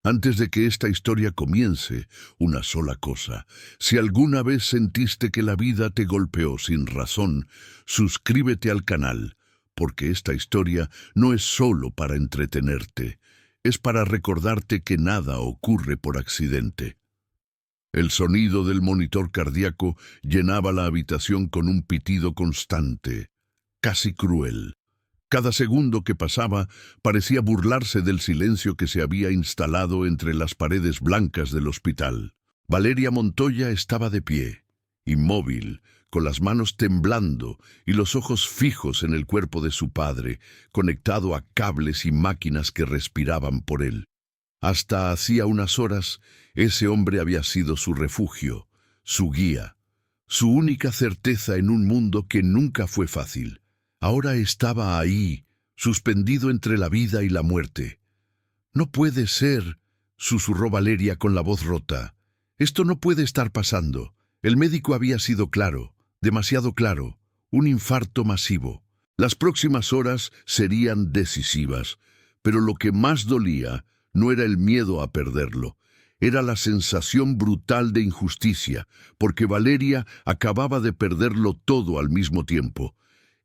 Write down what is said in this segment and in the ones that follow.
Antes de que esta historia comience, una sola cosa. Si alguna vez sentiste que la vida te golpeó sin razón, suscríbete al canal, porque esta historia no es solo para entretenerte, es para recordarte que nada ocurre por accidente. El sonido del monitor cardíaco llenaba la habitación con un pitido constante, casi cruel. Cada segundo que pasaba parecía burlarse del silencio que se había instalado entre las paredes blancas del hospital. Valeria Montoya estaba de pie, inmóvil, con las manos temblando y los ojos fijos en el cuerpo de su padre, conectado a cables y máquinas que respiraban por él. Hasta hacía unas horas, ese hombre había sido su refugio, su guía, su única certeza en un mundo que nunca fue fácil. Ahora estaba ahí, suspendido entre la vida y la muerte. «No puede ser», susurró Valeria con la voz rota. «Esto no puede estar pasando». El médico había sido claro, demasiado claro, un infarto masivo. Las próximas horas serían decisivas, pero lo que más dolía no era el miedo a perderlo, era la sensación brutal de injusticia, porque Valeria acababa de perderlo todo al mismo tiempo.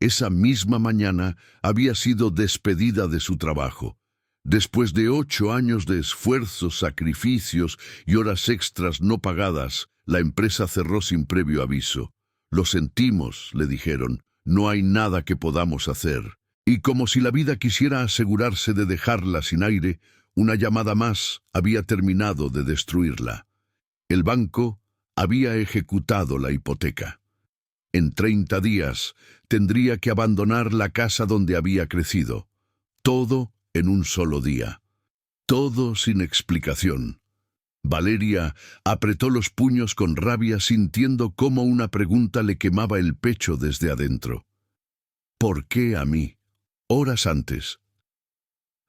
Esa misma mañana había sido despedida de su trabajo. Después de 8 años de esfuerzos, sacrificios y horas extras no pagadas, la empresa cerró sin previo aviso. «Lo sentimos», le dijeron, «no hay nada que podamos hacer». Y como si la vida quisiera asegurarse de dejarla sin aire, una llamada más había terminado de destruirla. El banco había ejecutado la hipoteca. En 30 días tendría que abandonar la casa donde había crecido. Todo en un solo día. Todo sin explicación. Valeria apretó los puños con rabia, sintiendo cómo una pregunta le quemaba el pecho desde adentro. ¿Por qué a mí? Horas antes.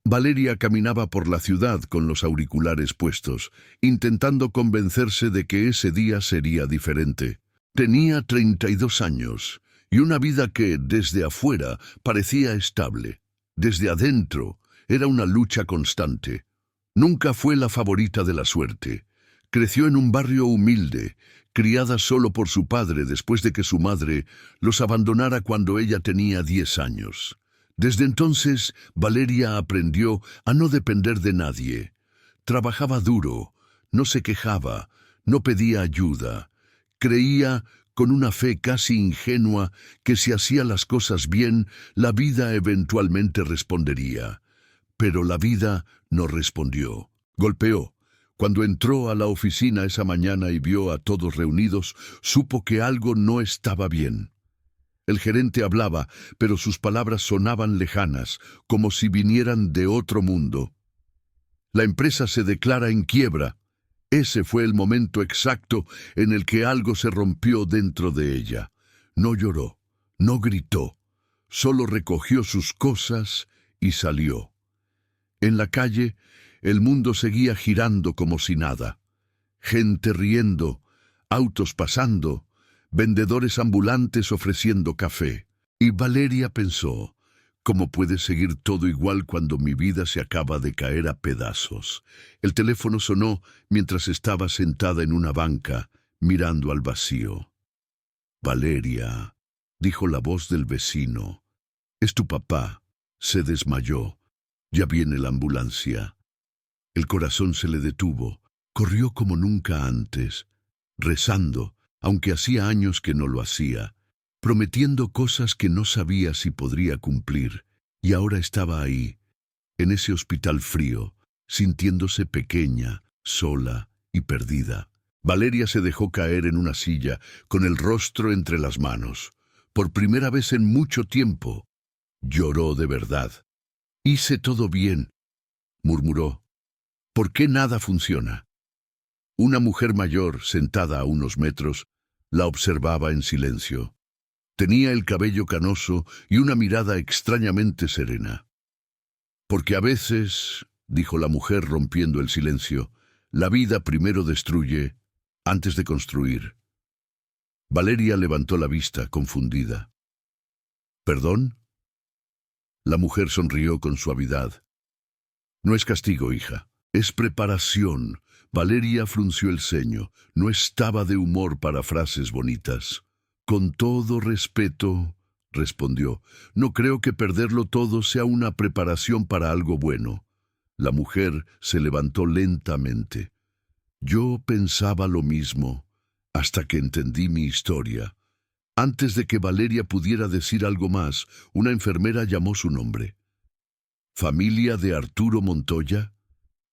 Valeria caminaba por la ciudad con los auriculares puestos, intentando convencerse de que ese día sería diferente. Tenía 32 años y una vida que, desde afuera, parecía estable. Desde adentro, era una lucha constante. Nunca fue la favorita de la suerte. Creció en un barrio humilde, criada solo por su padre después de que su madre los abandonara cuando ella tenía 10 años. Desde entonces, Valeria aprendió a no depender de nadie. Trabajaba duro, no se quejaba, no pedía ayuda. Creía, con una fe casi ingenua, que si hacía las cosas bien, la vida eventualmente respondería. Pero la vida no respondió. Golpeó. Cuando entró a la oficina esa mañana y vio a todos reunidos, supo que algo no estaba bien. El gerente hablaba, pero sus palabras sonaban lejanas, como si vinieran de otro mundo. La empresa se declara en quiebra. Ese fue el momento exacto en el que algo se rompió dentro de ella. No lloró, no gritó, solo recogió sus cosas y salió. En la calle, el mundo seguía girando como si nada. Gente riendo, autos pasando, vendedores ambulantes ofreciendo café. Y Valeria pensó, ¿cómo puede seguir todo igual cuando mi vida se acaba de caer a pedazos? El teléfono sonó mientras estaba sentada en una banca, mirando al vacío. «Valeria», dijo la voz del vecino, «es tu papá. Se desmayó. Ya viene la ambulancia». El corazón se le detuvo. Corrió como nunca antes, rezando, aunque hacía años que no lo hacía, prometiendo cosas que no sabía si podría cumplir, y ahora estaba ahí, en ese hospital frío, sintiéndose pequeña, sola y perdida. Valeria se dejó caer en una silla, con el rostro entre las manos. Por primera vez en mucho tiempo, lloró de verdad. «Hice todo bien», murmuró. «¿Por qué nada funciona?» Una mujer mayor, sentada a unos metros, la observaba en silencio. Tenía el cabello canoso y una mirada extrañamente serena. «Porque a veces», dijo la mujer rompiendo el silencio, «la vida primero destruye antes de construir». Valeria levantó la vista, confundida. «¿Perdón?» La mujer sonrió con suavidad. «No es castigo, hija. Es preparación. Valeria frunció el ceño. No estaba de humor para frases bonitas. Con todo respeto, respondió, no creo que perderlo todo sea una preparación para algo bueno. La mujer se levantó lentamente. Yo pensaba lo mismo, hasta que entendí mi historia. Antes de que Valeria pudiera decir algo más, una enfermera llamó su nombre. ¿Familia de Arturo Montoya?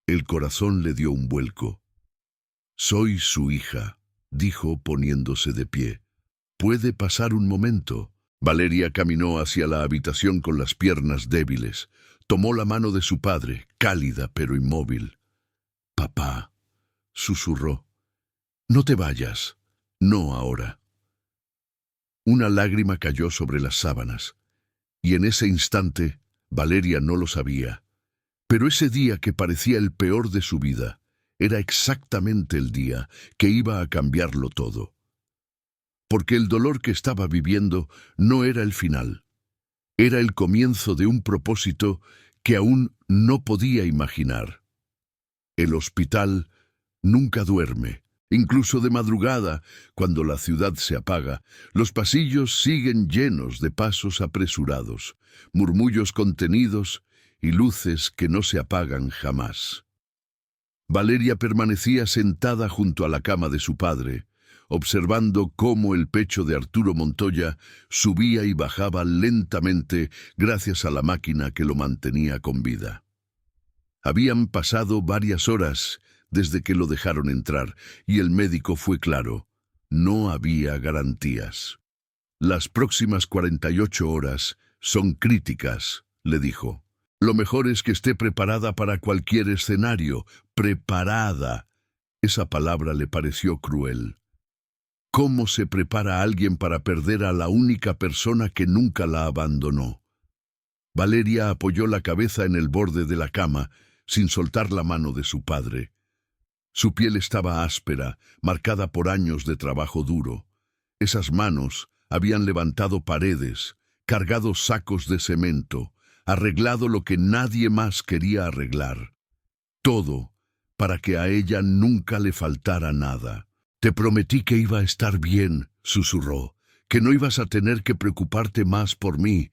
El corazón le dio un vuelco. Soy su hija, dijo poniéndose de pie. ¿Puede pasar un momento? Valeria caminó hacia la habitación con las piernas débiles. Tomó la mano de su padre, cálida pero inmóvil. Papá, susurró. No te vayas. No ahora. Una lágrima cayó sobre las sábanas, y en ese instante Valeria no lo sabía. Pero ese día que parecía el peor de su vida, era exactamente el día que iba a cambiarlo todo. Porque el dolor que estaba viviendo no era el final. Era el comienzo de un propósito que aún no podía imaginar. El hospital nunca duerme. Incluso de madrugada, cuando la ciudad se apaga, los pasillos siguen llenos de pasos apresurados, murmullos contenidos y luces que no se apagan jamás. Valeria permanecía sentada junto a la cama de su padre, observando cómo el pecho de Arturo Montoya subía y bajaba lentamente gracias a la máquina que lo mantenía con vida. Habían pasado varias horas desde que lo dejaron entrar, y el médico fue claro: no había garantías. Las próximas 48 horas son críticas, le dijo. Lo mejor es que esté preparada para cualquier escenario. Preparada. Esa palabra le pareció cruel. ¿Cómo se prepara a alguien para perder a la única persona que nunca la abandonó? Valeria apoyó la cabeza en el borde de la cama, sin soltar la mano de su padre. Su piel estaba áspera, marcada por años de trabajo duro. Esas manos habían levantado paredes, cargado sacos de cemento, arreglado lo que nadie más quería arreglar. Todo para que a ella nunca le faltara nada. Te prometí que iba a estar bien, susurró, que no ibas a tener que preocuparte más por mí.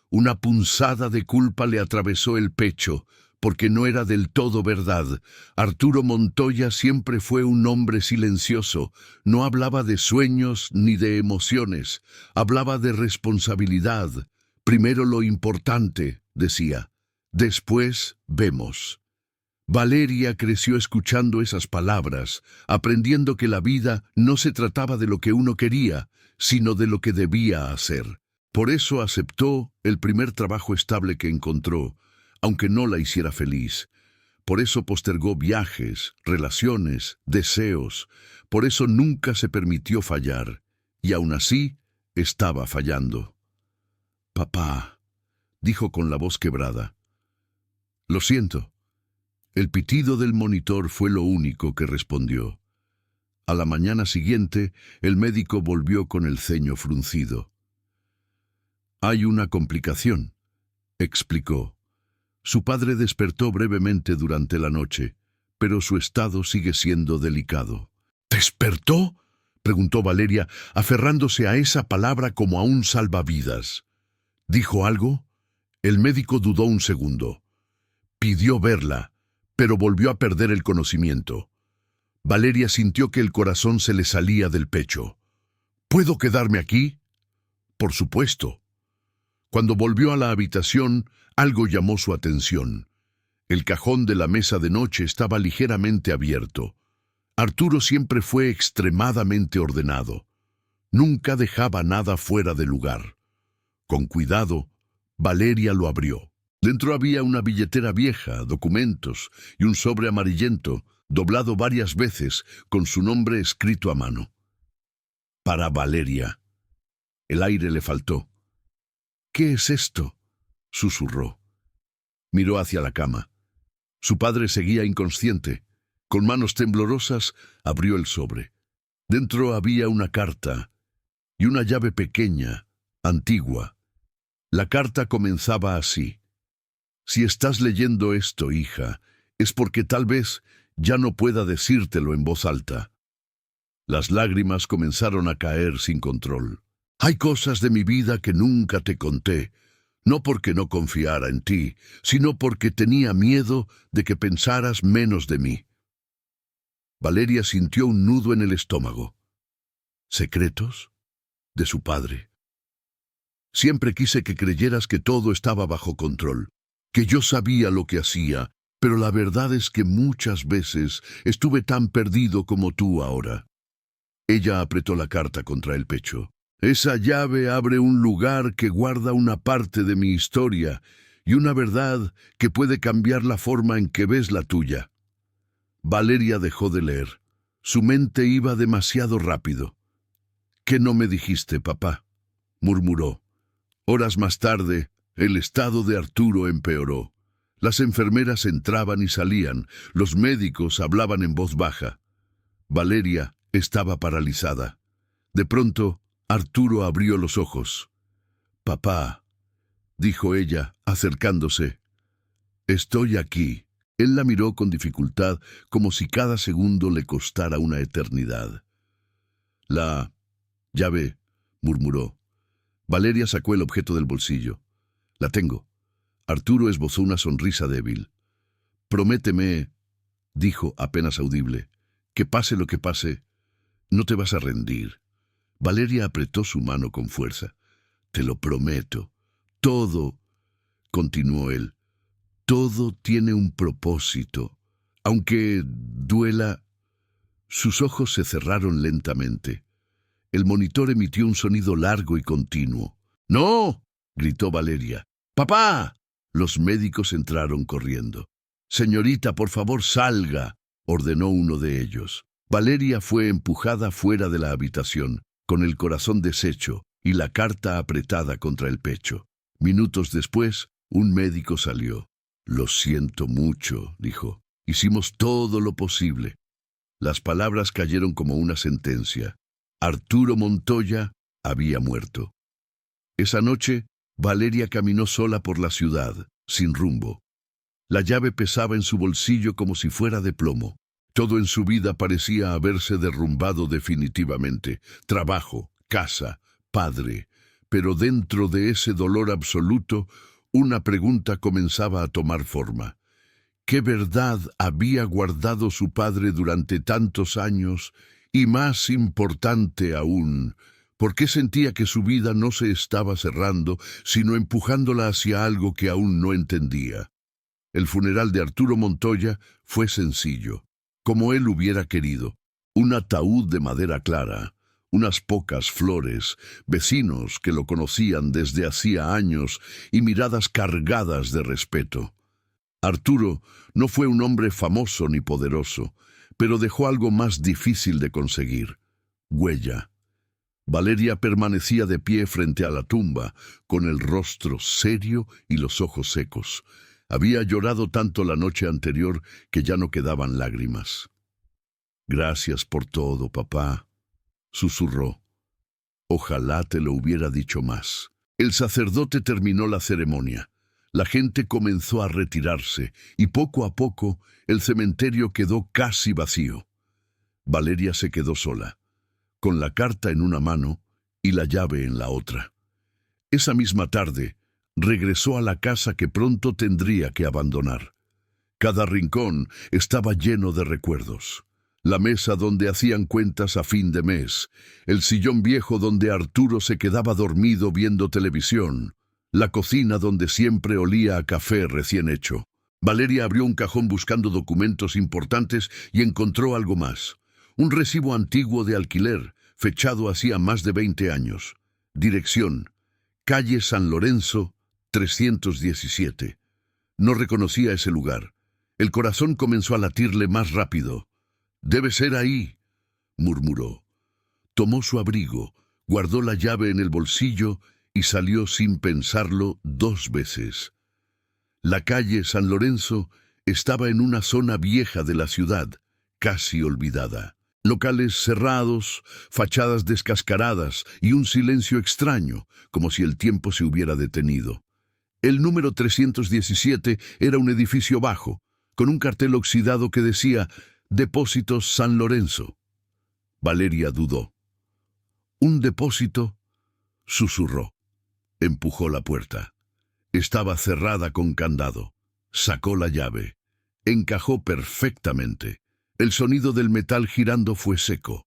Una punzada de culpa le atravesó el pecho, porque no era del todo verdad. Arturo Montoya siempre fue un hombre silencioso. No hablaba de sueños ni de emociones. Hablaba de responsabilidad. Primero lo importante, decía. Después vemos. Valeria creció escuchando esas palabras, aprendiendo que la vida no se trataba de lo que uno quería, sino de lo que debía hacer. Por eso aceptó el primer trabajo estable que encontró, aunque no la hiciera feliz. Por eso postergó viajes, relaciones, deseos. Por eso nunca se permitió fallar. Y aún así, estaba fallando. Papá, dijo con la voz quebrada. Lo siento. El pitido del monitor fue lo único que respondió. A la mañana siguiente, el médico volvió con el ceño fruncido. Hay una complicación, explicó. Su padre despertó brevemente durante la noche, pero su estado sigue siendo delicado. ¿Despertó?, preguntó Valeria, aferrándose a esa palabra como a un salvavidas. ¿Dijo algo? El médico dudó un segundo. Pidió verla, pero volvió a perder el conocimiento. Valeria sintió que el corazón se le salía del pecho. ¿Puedo quedarme aquí? Por supuesto. Cuando volvió a la habitación, algo llamó su atención. El cajón de la mesa de noche estaba ligeramente abierto. Arturo siempre fue extremadamente ordenado. Nunca dejaba nada fuera de lugar. Con cuidado, Valeria lo abrió. Dentro había una billetera vieja, documentos y un sobre amarillento, doblado varias veces, con su nombre escrito a mano. Para Valeria. El aire le faltó. ¿Qué es esto?, susurró. Miró hacia la cama. Su padre seguía inconsciente. Con manos temblorosas, abrió el sobre. Dentro había una carta y una llave pequeña, antigua. La carta comenzaba así. Si estás leyendo esto, hija, es porque tal vez ya no pueda decírtelo en voz alta. Las lágrimas comenzaron a caer sin control. Hay cosas de mi vida que nunca te conté, no porque no confiara en ti, sino porque tenía miedo de que pensaras menos de mí. Valeria sintió un nudo en el estómago. ¿Secretos? De su padre. Siempre quise que creyeras que todo estaba bajo control, que yo sabía lo que hacía, pero la verdad es que muchas veces estuve tan perdido como tú ahora. Ella apretó la carta contra el pecho. Esa llave abre un lugar que guarda una parte de mi historia y una verdad que puede cambiar la forma en que ves la tuya. Valeria dejó de leer. Su mente iba demasiado rápido. ¿Qué no me dijiste, papá?, murmuró. Horas más tarde, el estado de Arturo empeoró. Las enfermeras entraban y salían, los médicos hablaban en voz baja. Valeria estaba paralizada. De pronto, Arturo abrió los ojos. «Papá», dijo ella, acercándose. «Estoy aquí». Él la miró con dificultad, como si cada segundo le costara una eternidad. «La llave», murmuró. Valeria sacó el objeto del bolsillo. «La tengo». Arturo esbozó una sonrisa débil. «Prométeme», dijo apenas audible, «que pase lo que pase, no te vas a rendir». Valeria apretó su mano con fuerza. «Te lo prometo. Todo», continuó él, «todo tiene un propósito. Aunque duela». Sus ojos se cerraron lentamente. El monitor emitió un sonido largo y continuo. «¡No!», gritó Valeria. «¡Papá!». Los médicos entraron corriendo. «Señorita, por favor, salga», ordenó uno de ellos. Valeria fue empujada fuera de la habitación, con el corazón deshecho y la carta apretada contra el pecho. Minutos después, un médico salió. «Lo siento mucho», dijo. «Hicimos todo lo posible». Las palabras cayeron como una sentencia. Arturo Montoya había muerto. Esa noche, Valeria caminó sola por la ciudad, sin rumbo. La llave pesaba en su bolsillo como si fuera de plomo. Todo en su vida parecía haberse derrumbado definitivamente. Trabajo, casa, padre. Pero dentro de ese dolor absoluto, una pregunta comenzaba a tomar forma. ¿Qué verdad había guardado su padre durante tantos años? Y más importante aún, ¿por qué sentía que su vida no se estaba cerrando, sino empujándola hacia algo que aún no entendía? El funeral de Arturo Montoya fue sencillo, como él hubiera querido. Un ataúd de madera clara, unas pocas flores, vecinos que lo conocían desde hacía años y miradas cargadas de respeto. Arturo no fue un hombre famoso ni poderoso, pero dejó algo más difícil de conseguir: huella. Valeria permanecía de pie frente a la tumba, con el rostro serio y los ojos secos. Había llorado tanto la noche anterior que ya no quedaban lágrimas. «Gracias por todo, papá», susurró. «Ojalá te lo hubiera dicho más». El sacerdote terminó la ceremonia. La gente comenzó a retirarse y poco a poco el cementerio quedó casi vacío. Valeria se quedó sola, con la carta en una mano y la llave en la otra. Esa misma tarde, regresó a la casa que pronto tendría que abandonar. Cada rincón estaba lleno de recuerdos. La mesa donde hacían cuentas a fin de mes, el sillón viejo donde Arturo se quedaba dormido viendo televisión, la cocina donde siempre olía a café recién hecho. Valeria abrió un cajón buscando documentos importantes y encontró algo más. Un recibo antiguo de alquiler, fechado hacía más de 20 años. Dirección: calle San Lorenzo, 317. No reconocía ese lugar. El corazón comenzó a latirle más rápido. «Debe ser ahí», murmuró. Tomó su abrigo, guardó la llave en el bolsillo y salió sin pensarlo 2 veces. La calle San Lorenzo estaba en una zona vieja de la ciudad, casi olvidada. Locales cerrados, fachadas descascaradas y un silencio extraño, como si el tiempo se hubiera detenido. El número 317 era un edificio bajo, con un cartel oxidado que decía «Depósitos San Lorenzo». Valeria dudó. «¿Un depósito?», susurró. Empujó la puerta. Estaba cerrada con candado. Sacó la llave. Encajó perfectamente. El sonido del metal girando fue seco.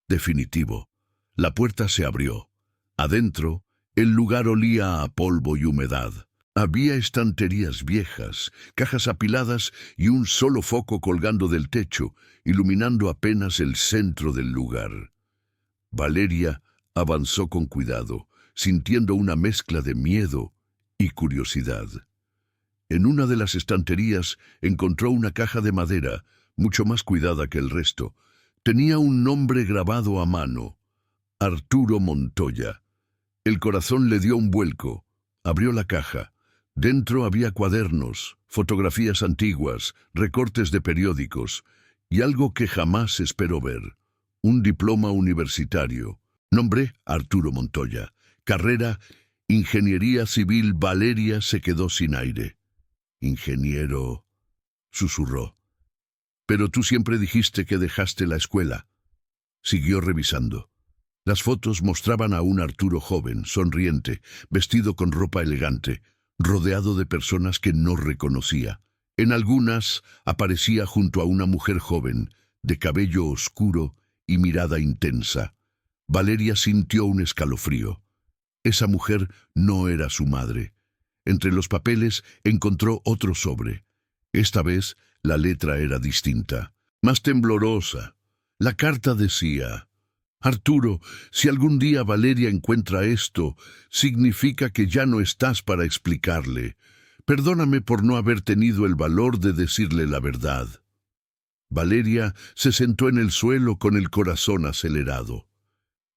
Definitivo. La puerta se abrió. Adentro, el lugar olía a polvo y humedad. Había estanterías viejas, cajas apiladas y un solo foco colgando del techo, iluminando apenas el centro del lugar. Valeria avanzó con cuidado, sintiendo una mezcla de miedo y curiosidad. En una de las estanterías encontró una caja de madera, mucho más cuidada que el resto. Tenía un nombre grabado a mano: Arturo Montoya. El corazón le dio un vuelco. Abrió la caja. Dentro había cuadernos, fotografías antiguas, recortes de periódicos y algo que jamás esperó ver: un diploma universitario. Nombre: Arturo Montoya. Carrera: Ingeniería Civil. Valeria se quedó sin aire. «Ingeniero», susurró. «Pero tú siempre dijiste que dejaste la escuela». Siguió revisando. Las fotos mostraban a un Arturo joven, sonriente, vestido con ropa elegante, rodeado de personas que no reconocía. En algunas aparecía junto a una mujer joven, de cabello oscuro y mirada intensa. Valeria sintió un escalofrío. Esa mujer no era su madre. Entre los papeles encontró otro sobre. Esta vez la letra era distinta, más temblorosa. La carta decía: «Arturo, si algún día Valeria encuentra esto, significa que ya no estás para explicarle. Perdóname por no haber tenido el valor de decirle la verdad». Valeria se sentó en el suelo con el corazón acelerado.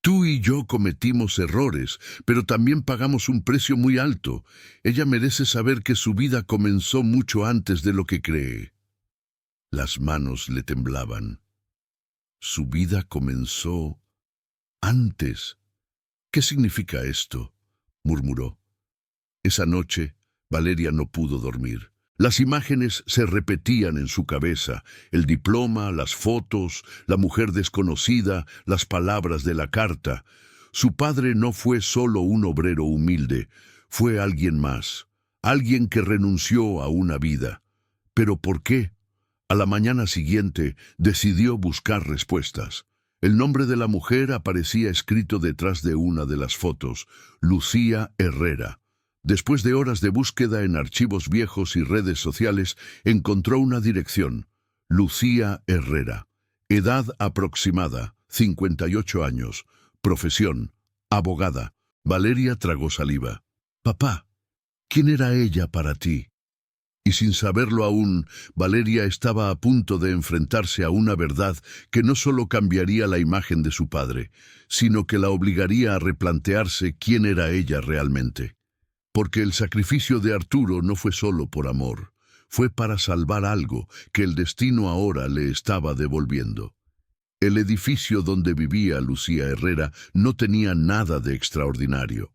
«Tú y yo cometimos errores, pero también pagamos un precio muy alto. Ella merece saber que su vida comenzó mucho antes de lo que cree». Las manos le temblaban. «Su vida comenzó antes. ¿Qué significa esto?», murmuró. Esa noche, Valeria no pudo dormir. Las imágenes se repetían en su cabeza: el diploma, las fotos, la mujer desconocida, las palabras de la carta. Su padre no fue solo un obrero humilde, fue alguien más, alguien que renunció a una vida. ¿Pero por qué? A la mañana siguiente decidió buscar respuestas. El nombre de la mujer aparecía escrito detrás de una de las fotos: Lucía Herrera. Después de horas de búsqueda en archivos viejos y redes sociales, encontró una dirección: Lucía Herrera. Edad aproximada: 58 años. Profesión: abogada. Valeria tragó saliva. «Papá, ¿quién era ella para ti?». Y sin saberlo aún, Valeria estaba a punto de enfrentarse a una verdad que no solo cambiaría la imagen de su padre, sino que la obligaría a replantearse quién era ella realmente. Porque el sacrificio de Arturo no fue solo por amor, fue para salvar algo que el destino ahora le estaba devolviendo. El edificio donde vivía Lucía Herrera no tenía nada de extraordinario.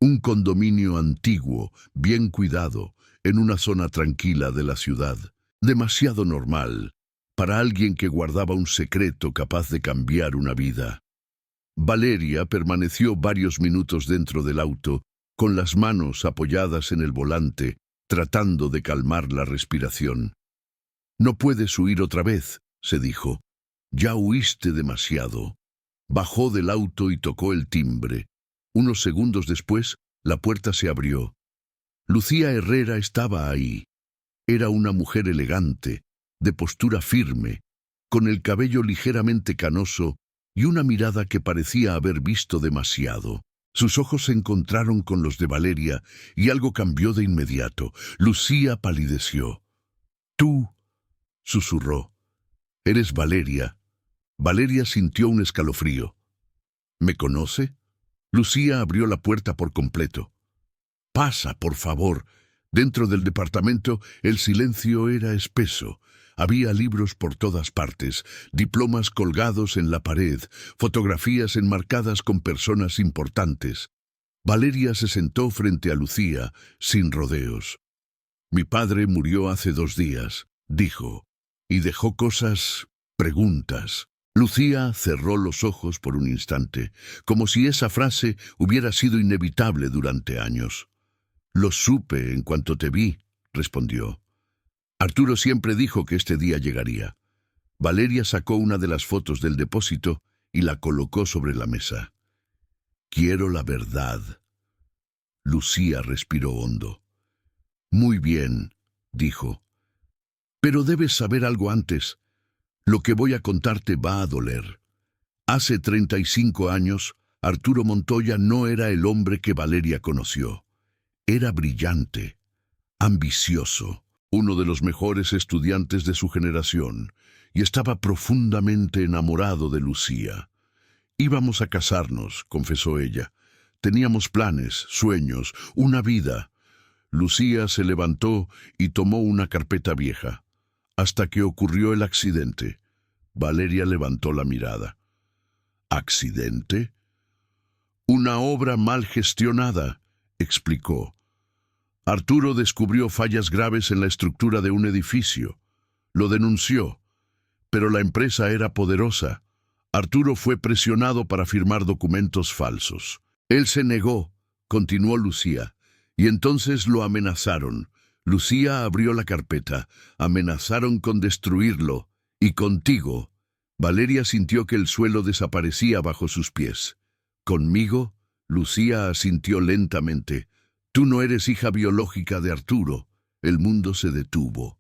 Un condominio antiguo, bien cuidado, en una zona tranquila de la ciudad. Demasiado normal para alguien que guardaba un secreto capaz de cambiar una vida. Valeria permaneció varios minutos dentro del auto, con las manos apoyadas en el volante, tratando de calmar la respiración. «No puedes huir otra vez», se dijo. «Ya huiste demasiado». Bajó del auto y tocó el timbre. Unos segundos después, la puerta se abrió. Lucía Herrera estaba ahí. Era una mujer elegante, de postura firme, con el cabello ligeramente canoso y una mirada que parecía haber visto demasiado. Sus ojos se encontraron con los de Valeria y algo cambió de inmediato. Lucía palideció. «Tú», susurró. «Eres Valeria». Valeria sintió un escalofrío. «¿Me conoce?». Lucía abrió la puerta por completo. «Pasa, por favor». Dentro del departamento el silencio era espeso. Había libros por todas partes, diplomas colgados en la pared, fotografías enmarcadas con personas importantes. Valeria se sentó frente a Lucía, sin rodeos. «Mi padre murió hace 2 días». dijo, y dejó cosas, preguntas. Lucía cerró los ojos por un instante, como si esa frase hubiera sido inevitable durante años. Lo supe en cuanto te vi, respondió. Arturo siempre dijo que este día llegaría. Valeria sacó una de las fotos del depósito y la colocó sobre la mesa. Quiero la verdad. Lucía respiró hondo. Muy bien, dijo. Pero debes saber algo antes. Lo que voy a contarte va a doler. Hace 35 años, Arturo Montoya no era el hombre que Valeria conoció. Era brillante, ambicioso, uno de los mejores estudiantes de su generación, y estaba profundamente enamorado de Lucía. Íbamos a casarnos, confesó ella. Teníamos planes, sueños, una vida. Lucía se levantó y tomó una carpeta vieja. Hasta que ocurrió el accidente. Valeria levantó la mirada. ¿Accidente? Una obra mal gestionada, explicó. Arturo descubrió fallas graves en la estructura de un edificio. Lo denunció, pero la empresa era poderosa. Arturo fue presionado para firmar documentos falsos. Él se negó, continuó Lucía, y entonces lo amenazaron. Lucía abrió la carpeta. Amenazaron con destruirlo. Y contigo. Valeria sintió que el suelo desaparecía bajo sus pies. ¿Conmigo? Lucía asintió lentamente. Tú no eres hija biológica de Arturo. El mundo se detuvo.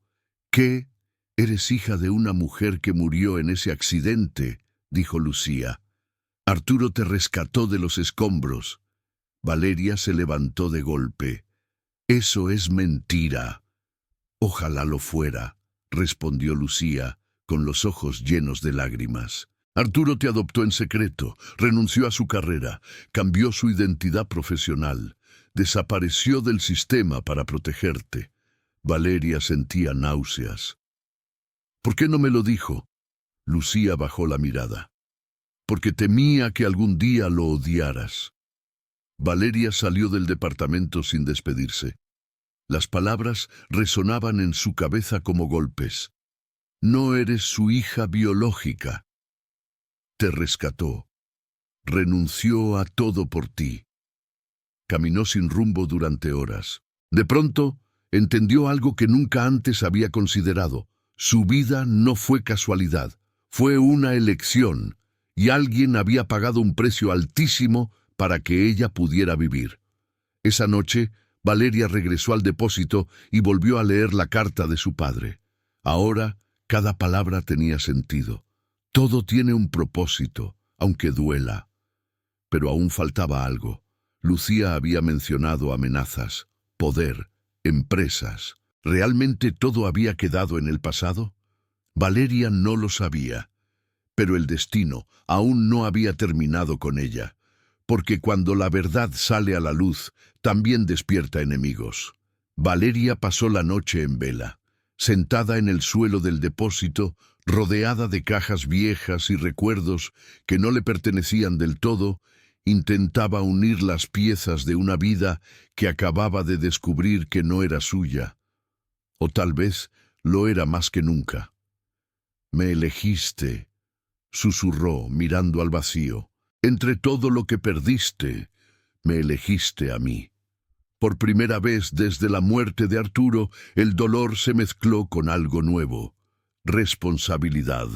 ¿Qué? Eres hija de una mujer que murió en ese accidente, dijo Lucía. Arturo te rescató de los escombros. Valeria se levantó de golpe. Eso es mentira. Ojalá lo fuera, respondió Lucía, con los ojos llenos de lágrimas. Arturo te adoptó en secreto, renunció a su carrera, cambió su identidad profesional, desapareció del sistema para protegerte. Valeria sentía náuseas. ¿Por qué no me lo dijo? Lucía bajó la mirada. Porque temía que algún día lo odiaras. Valeria salió del departamento sin despedirse. Las palabras resonaban en su cabeza como golpes. No eres su hija biológica. Te rescató. Renunció a todo por ti. Caminó sin rumbo durante horas. De pronto, entendió algo que nunca antes había considerado. Su vida no fue casualidad, fue una elección, y alguien había pagado un precio altísimo para que ella pudiera vivir. Esa noche, Valeria regresó al depósito y volvió a leer la carta de su padre. Ahora, cada palabra tenía sentido. Todo tiene un propósito, aunque duela. Pero aún faltaba algo. Lucía había mencionado amenazas, poder, empresas. ¿Realmente todo había quedado en el pasado? Valeria no lo sabía. Pero el destino aún no había terminado con ella. Porque cuando la verdad sale a la luz, también despierta enemigos. Valeria pasó la noche en vela, sentada en el suelo del depósito, rodeada de cajas viejas y recuerdos que no le pertenecían del todo, intentaba unir las piezas de una vida que acababa de descubrir que no era suya. O tal vez lo era más que nunca. Me elegiste, susurró mirando al vacío. Entre todo lo que perdiste, me elegiste a mí. Por primera vez desde la muerte de Arturo, el dolor se mezcló con algo nuevo. Responsabilidad.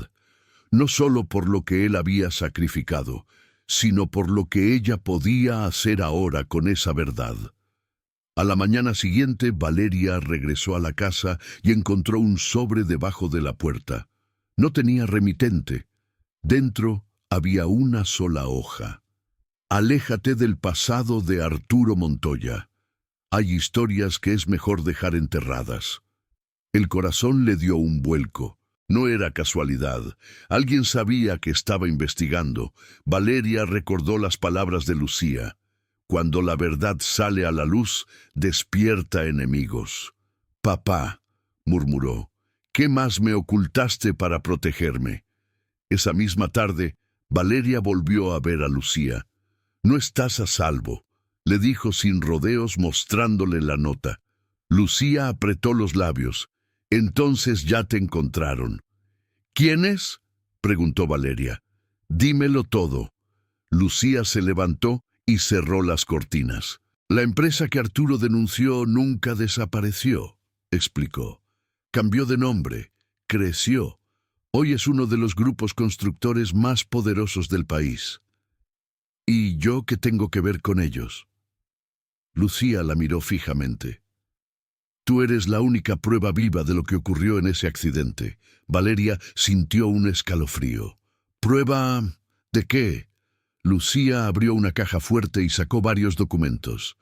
No solo por lo que él había sacrificado, sino por lo que ella podía hacer ahora con esa verdad. A la mañana siguiente, Valeria regresó a la casa y encontró un sobre debajo de la puerta. No tenía remitente. Dentro había una sola hoja. Aléjate del pasado de Arturo Montoya. Hay historias que es mejor dejar enterradas. El corazón le dio un vuelco. No era casualidad. Alguien sabía que estaba investigando. Valeria recordó las palabras de Lucía. Cuando la verdad sale a la luz, despierta enemigos. Papá, murmuró, ¿qué más me ocultaste para protegerme? Esa misma tarde, Valeria volvió a ver a Lucía. No estás a salvo, le dijo sin rodeos mostrándole la nota. Lucía apretó los labios. Entonces ya te encontraron. ¿Quiénes? Preguntó Valeria. Dímelo todo. Lucía se levantó y cerró las cortinas. La empresa que Arturo denunció nunca desapareció, explicó. Cambió de nombre, creció. Hoy es uno de los grupos constructores más poderosos del país. ¿Y yo qué tengo que ver con ellos? Lucía la miró fijamente. Tú eres la única prueba viva de lo que ocurrió en ese accidente. Valeria sintió un escalofrío. ¿Prueba de qué? Lucía abrió una caja fuerte y sacó varios documentos.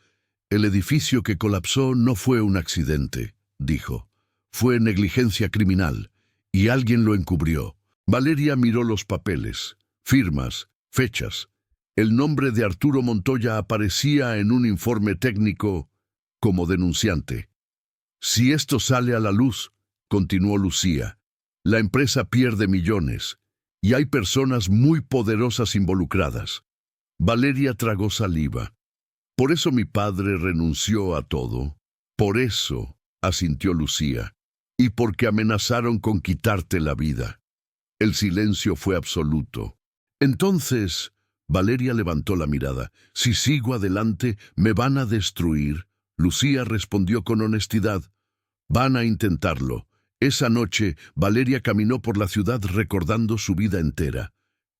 El edificio que colapsó no fue un accidente, dijo. Fue negligencia criminal, y alguien lo encubrió. Valeria miró los papeles, firmas, fechas. El nombre de Arturo Montoya aparecía en un informe técnico como denunciante. Si esto sale a la luz, continuó Lucía, la empresa pierde millones, y hay personas muy poderosas involucradas. Valeria tragó saliva. Por eso mi padre renunció a todo. Por eso, asintió Lucía, y porque amenazaron con quitarte la vida. El silencio fue absoluto. Entonces, Valeria levantó la mirada. Si sigo adelante, me van a destruir. Lucía respondió con honestidad. Van a intentarlo. Esa noche, Valeria caminó por la ciudad recordando su vida entera.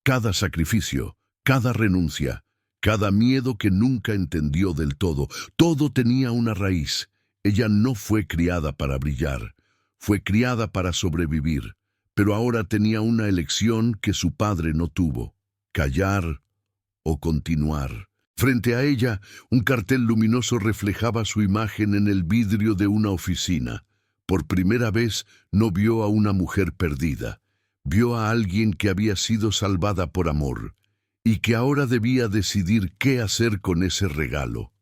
Cada sacrificio, cada renuncia, cada miedo que nunca entendió del todo. Todo tenía una raíz. Ella no fue criada para brillar. Fue criada para sobrevivir. Pero ahora tenía una elección que su padre no tuvo. Callar o continuar. Frente a ella, un cartel luminoso reflejaba su imagen en el vidrio de una oficina. Por primera vez no vio a una mujer perdida. Vio a alguien que había sido salvada por amor y que ahora debía decidir qué hacer con ese regalo.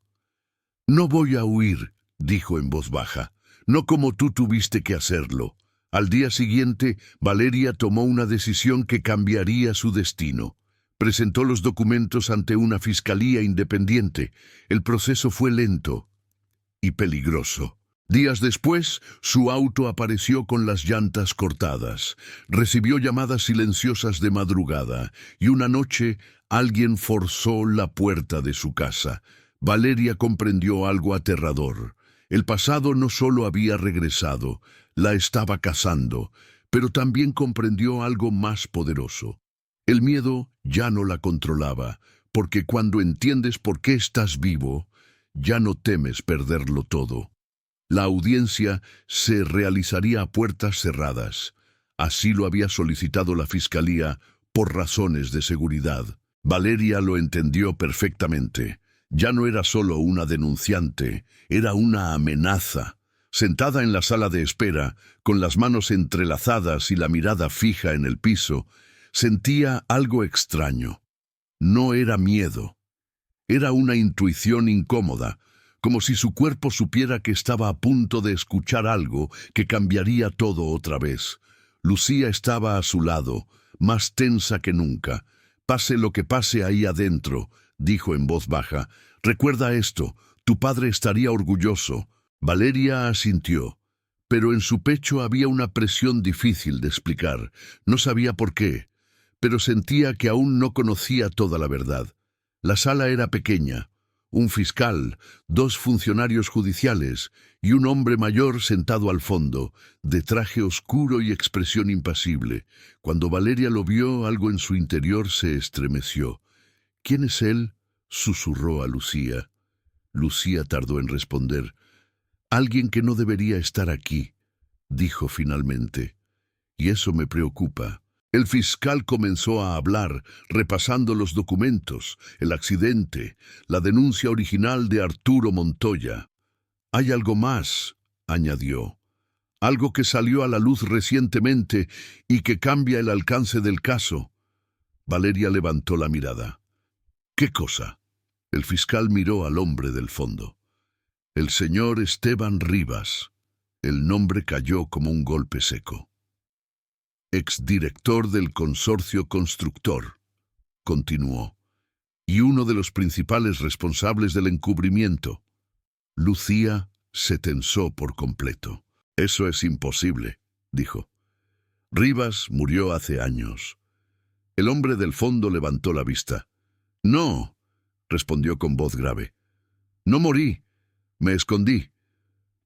No voy a huir, dijo en voz baja, no como tú tuviste que hacerlo. Al día siguiente, Valeria tomó una decisión que cambiaría su destino. Presentó los documentos ante una fiscalía independiente. El proceso fue lento y peligroso. Días después, su auto apareció con las llantas cortadas. Recibió llamadas silenciosas de madrugada, y una noche alguien forzó la puerta de su casa. Valeria comprendió algo aterrador. El pasado no solo había regresado, la estaba cazando, pero también comprendió algo más poderoso. El miedo ya no la controlaba, porque cuando entiendes por qué estás vivo, ya no temes perderlo todo. La audiencia se realizaría a puertas cerradas. Así lo había solicitado la fiscalía por razones de seguridad. Valeria lo entendió perfectamente. Ya no era solo una denunciante, era una amenaza. Sentada en la sala de espera, con las manos entrelazadas y la mirada fija en el piso, sentía algo extraño. No era miedo. Era una intuición incómoda, como si su cuerpo supiera que estaba a punto de escuchar algo que cambiaría todo otra vez. Lucía estaba a su lado, más tensa que nunca. Pase lo que pase ahí adentro, dijo en voz baja. Recuerda esto, tu padre estaría orgulloso. Valeria asintió, pero en su pecho había una presión difícil de explicar. No sabía por qué, pero sentía que aún no conocía toda la verdad. La sala era pequeña. Un fiscal, 2 funcionarios judiciales y un hombre mayor sentado al fondo, de traje oscuro y expresión impasible. Cuando Valeria lo vio, algo en su interior se estremeció. ¿Quién es él?, susurró a Lucía. Lucía tardó en responder. Alguien que no debería estar aquí, dijo finalmente. Y eso me preocupa. El fiscal comenzó a hablar, repasando los documentos, el accidente, la denuncia original de Arturo Montoya. Hay algo más, añadió. Algo que salió a la luz recientemente y que cambia el alcance del caso. Valeria levantó la mirada. ¿Qué cosa? El fiscal miró al hombre del fondo. El señor Esteban Rivas. El nombre cayó como un golpe seco. Exdirector del consorcio constructor, continuó, y uno de los principales responsables del encubrimiento. Lucía se tensó por completo. Eso es imposible, dijo. Rivas murió hace años. El hombre del fondo levantó la vista. No, respondió con voz grave. No morí, me escondí.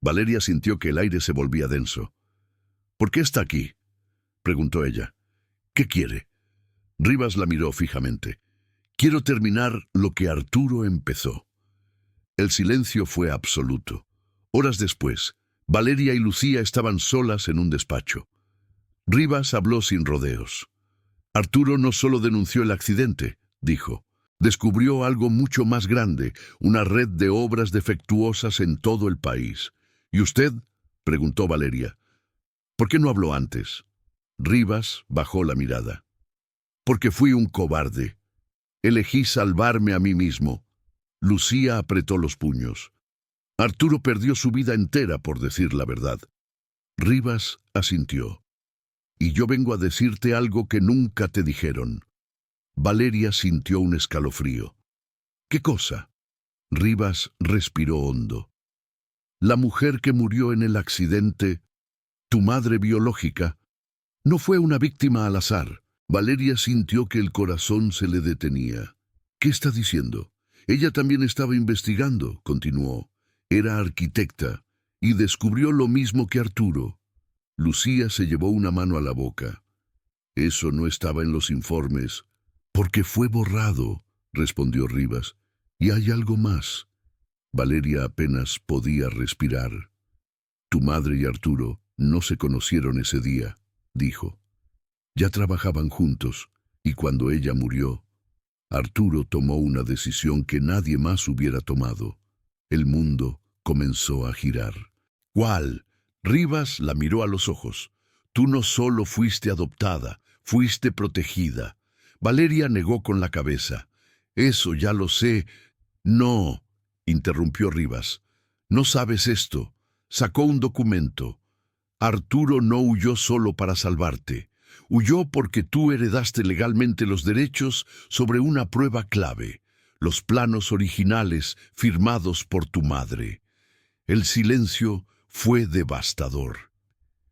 Valeria sintió que el aire se volvía denso. ¿Por qué está aquí?, preguntó ella. ¿Qué quiere? Rivas la miró fijamente. Quiero terminar lo que Arturo empezó. El silencio fue absoluto. Horas después, Valeria y Lucía estaban solas en un despacho. Rivas habló sin rodeos. Arturo no solo denunció el accidente, dijo. Descubrió algo mucho más grande, una red de obras defectuosas en todo el país. ¿Y usted?, preguntó Valeria. ¿Por qué no habló antes? Rivas bajó la mirada. Porque fui un cobarde. Elegí salvarme a mí mismo. Lucía apretó los puños. Arturo perdió su vida entera por decir la verdad. Rivas asintió. Y yo vengo a decirte algo que nunca te dijeron. Valeria sintió un escalofrío. ¿Qué cosa? Rivas respiró hondo. La mujer que murió en el accidente, tu madre biológica, no fue una víctima al azar. Valeria sintió que el corazón se le detenía. ¿Qué está diciendo? Ella también estaba investigando, continuó. Era arquitecta y descubrió lo mismo que Arturo. Lucía se llevó una mano a la boca. Eso no estaba en los informes. Porque fue borrado, respondió Rivas. Y hay algo más. Valeria apenas podía respirar. Tu madre y Arturo no se conocieron ese día, dijo. Ya trabajaban juntos, y cuando ella murió, Arturo tomó una decisión que nadie más hubiera tomado. El mundo comenzó a girar. ¿Cuál? Rivas la miró a los ojos. Tú no solo fuiste adoptada, fuiste protegida. Valeria negó con la cabeza. Eso ya lo sé. No, interrumpió Rivas. No sabes esto. Sacó un documento. Arturo no huyó solo para salvarte. Huyó porque tú heredaste legalmente los derechos sobre una prueba clave, los planos originales firmados por tu madre. El silencio fue devastador.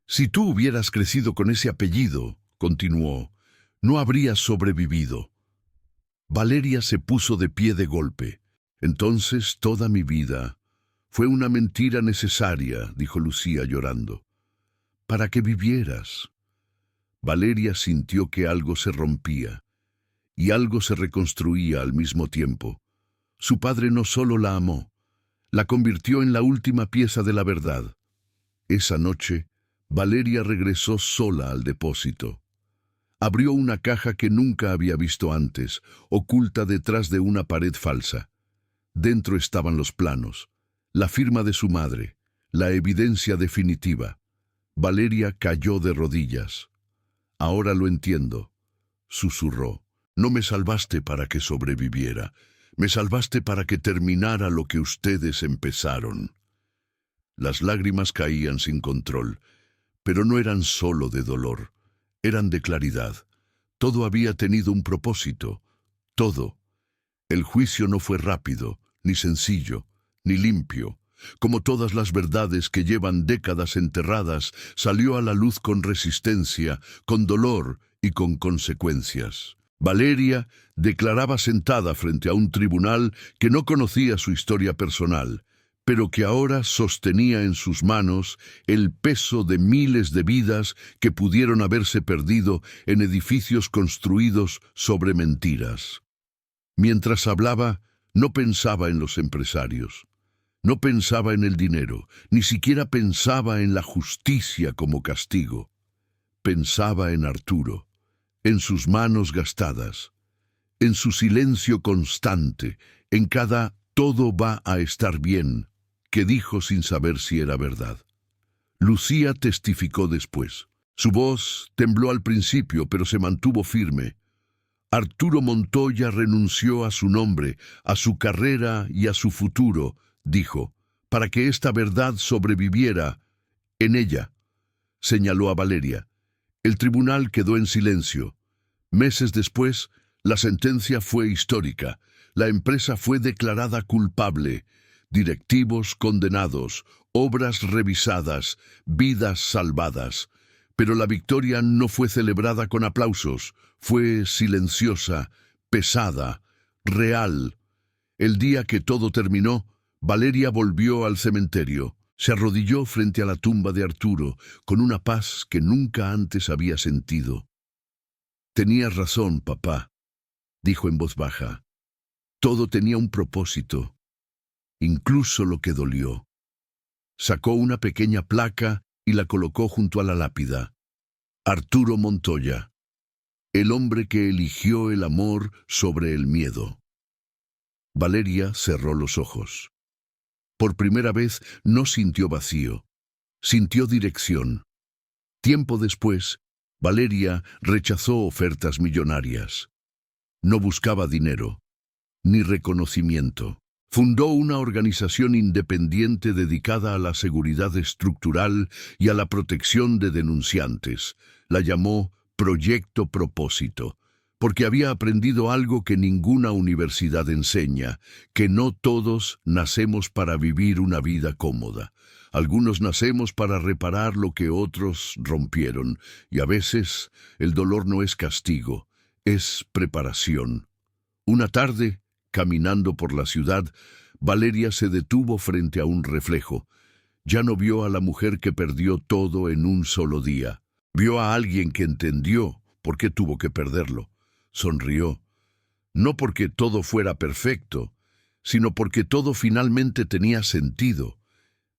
Si tú hubieras crecido con ese apellido, continuó, no habrías sobrevivido. Valeria se puso de pie de golpe. Entonces toda mi vida fue una mentira necesaria, dijo Lucía llorando, para que vivieras. Valeria sintió que algo se rompía y algo se reconstruía al mismo tiempo. Su padre no solo la amó, la convirtió en la última pieza de la verdad. Esa noche, Valeria regresó sola al depósito. Abrió una caja que nunca había visto antes, oculta detrás de una pared falsa. Dentro estaban los planos, la firma de su madre, la evidencia definitiva. Valeria cayó de rodillas. Ahora lo entiendo, susurró. No me salvaste para que sobreviviera. Me salvaste para que terminara lo que ustedes empezaron. Las lágrimas caían sin control, pero no eran solo de dolor, eran de claridad. Todo había tenido un propósito, todo. El juicio no fue rápido, ni sencillo, ni limpio. Como todas las verdades que llevan décadas enterradas, salió a la luz con resistencia, con dolor y con consecuencias. Valeria declaraba sentada frente a un tribunal que no conocía su historia personal, pero que ahora sostenía en sus manos el peso de miles de vidas que pudieron haberse perdido en edificios construidos sobre mentiras. Mientras hablaba, no pensaba en los empresarios. No pensaba en el dinero, ni siquiera pensaba en la justicia como castigo. Pensaba en Arturo, en sus manos gastadas, en su silencio constante, en cada «todo va a estar bien», que dijo sin saber si era verdad. Lucía testificó después. Su voz tembló al principio, pero se mantuvo firme. Arturo Montoya renunció a su nombre, a su carrera y a su futuro, dijo, para que esta verdad sobreviviera en ella. Señaló a Valeria. El tribunal quedó en silencio. Meses después, la sentencia fue histórica. La empresa fue declarada culpable. Directivos condenados, obras revisadas, vidas salvadas. Pero la victoria no fue celebrada con aplausos, fue silenciosa, pesada, real. El día que todo terminó, Valeria volvió al cementerio. Se arrodilló frente a la tumba de Arturo, con una paz que nunca antes había sentido. «Tenías razón, papá», dijo en voz baja. «Todo tenía un propósito, incluso lo que dolió». Sacó una pequeña placa y la colocó junto a la lápida. Arturo Montoya, el hombre que eligió el amor sobre el miedo. Valeria cerró los ojos. Por primera vez no sintió vacío, sintió dirección. Tiempo después, Valeria rechazó ofertas millonarias. No buscaba dinero, ni reconocimiento. Fundó una organización independiente dedicada a la seguridad estructural y a la protección de denunciantes. La llamó Proyecto Propósito, porque había aprendido algo que ninguna universidad enseña, que no todos nacemos para vivir una vida cómoda. Algunos nacemos para reparar lo que otros rompieron, y a veces el dolor no es castigo, es preparación. Una tarde, caminando por la ciudad, Valeria se detuvo frente a un reflejo. Ya no vio a la mujer que perdió todo en un solo día. Vio a alguien que entendió por qué tuvo que perderlo. Sonrió, no porque todo fuera perfecto, sino porque todo finalmente tenía sentido.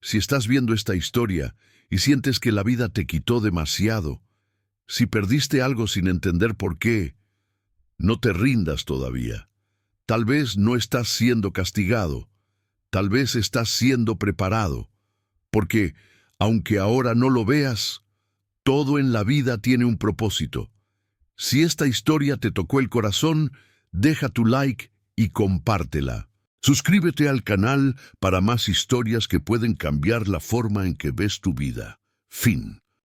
Si estás viendo esta historia y sientes que la vida te quitó demasiado, si perdiste algo sin entender por qué, no te rindas todavía. Tal vez no estás siendo castigado, tal vez estás siendo preparado, porque, aunque ahora no lo veas, todo en la vida tiene un propósito. Si esta historia te tocó el corazón, deja tu like y compártela. Suscríbete al canal para más historias que pueden cambiar la forma en que ves tu vida. Fin.